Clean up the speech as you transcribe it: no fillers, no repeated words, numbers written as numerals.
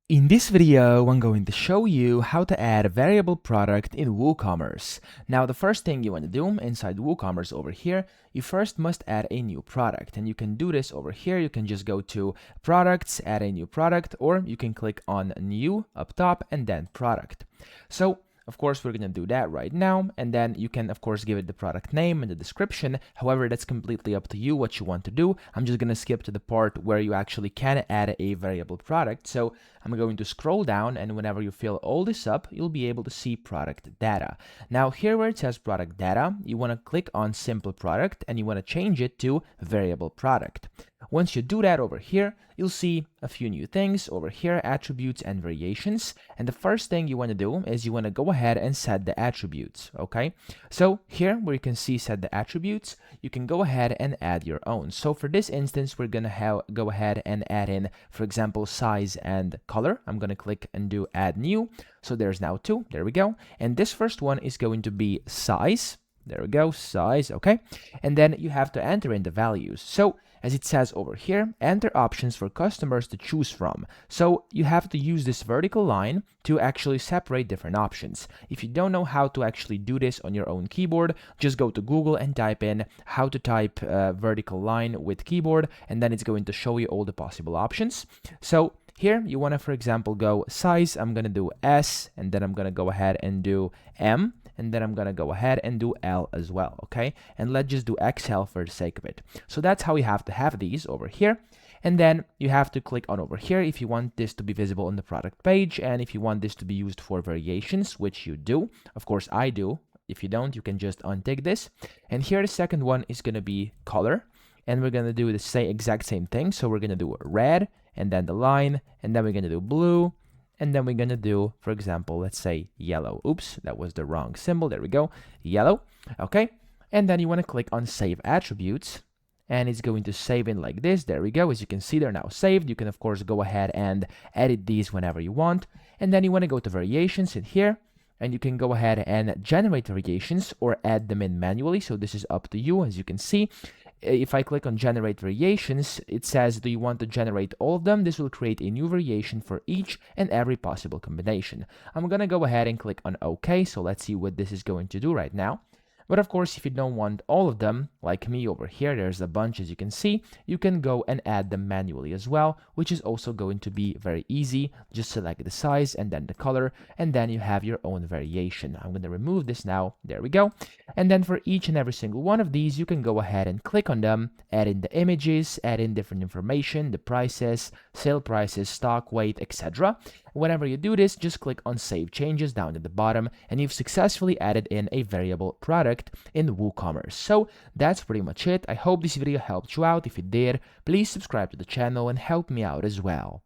In this video, I'm going to show you how to add a variable product in WooCommerce. Now, the first thing you want to do inside WooCommerce over here, you first must add a new product. And you can do this over here. You can just go to Products, add a new product, or you can click on New up top and then Product. So, of course, we're going to do that right now, and then you can, of course, give it the product name and the description. However, that's completely up to you what you want to do. I'm just going to skip to the part where you actually can add a variable product. So I'm going to scroll down, and whenever you fill all this up, you'll be able to see product data. Now, here where it says product data, you want to click on simple product, and you want to change it to variable product. Once you do that over here, you'll see a few new things over here, attributes and variations. And the first thing you want to do is you want to go ahead and set the attributes, okay? So here where you can see set the attributes, you can go ahead and add your own. So for this instance, we're going to go ahead and add in, for example, size and color. I'm going to click and do add new. So there's now two, there we go. And this first one is going to be size. There we go, size, okay? And then you have to enter in the values. So as it says over here, enter options for customers to choose from. So you have to use this vertical line to actually separate different options. If you don't know how to actually do this on your own keyboard, just go to Google and type in how to type vertical line with keyboard, and then it's going to show you all the possible options. So here you want to, for example, go size. I'm going to do S, and then I'm going to go ahead and do M. And then I'm going to go ahead and do L as well, okay? And let's just do XL for the sake of it. So that's how you have to have these over here. And then you have to click on over here if you want this to be visible on the product page and if you want this to be used for variations, which you do. Of course, I do. If you don't, you can just untick this. And here the second one is going to be color. And we're going to do the exact same thing. So we're going to do red and then the line, and then we're going to do blue. And then we're going to do, for example, let's say yellow. Oops, that was the wrong symbol. There we go. Yellow. Okay. And then you want to click on Save Attributes. And it's going to save in like this. There we go. As you can see, they're now saved. You can, of course, go ahead and edit these whenever you want. And then you want to go to Variations in here. And you can go ahead and generate variations or add them in manually. So this is up to you, as you can see. If I click on generate variations, it says, do you want to generate all of them? This will create a new variation for each and every possible combination. I'm going to go ahead and click on OK. So let's see what this is going to do right now. But of course, if you don't want all of them, like me over here, there's a bunch as you can see, you can go and add them manually as well, which is also going to be very easy. Just select the size and then the color, and then you have your own variation. I'm going to remove this now. There we go. And then for each and every single one of these, you can go ahead and click on them, add in the images, add in different information, the prices, sale prices, stock weight, etc. Whenever you do this, just click on Save Changes down at the bottom, and you've successfully added in a variable product in WooCommerce. So that's pretty much it. I hope this video helped you out. If it did, please subscribe to the channel and help me out as well.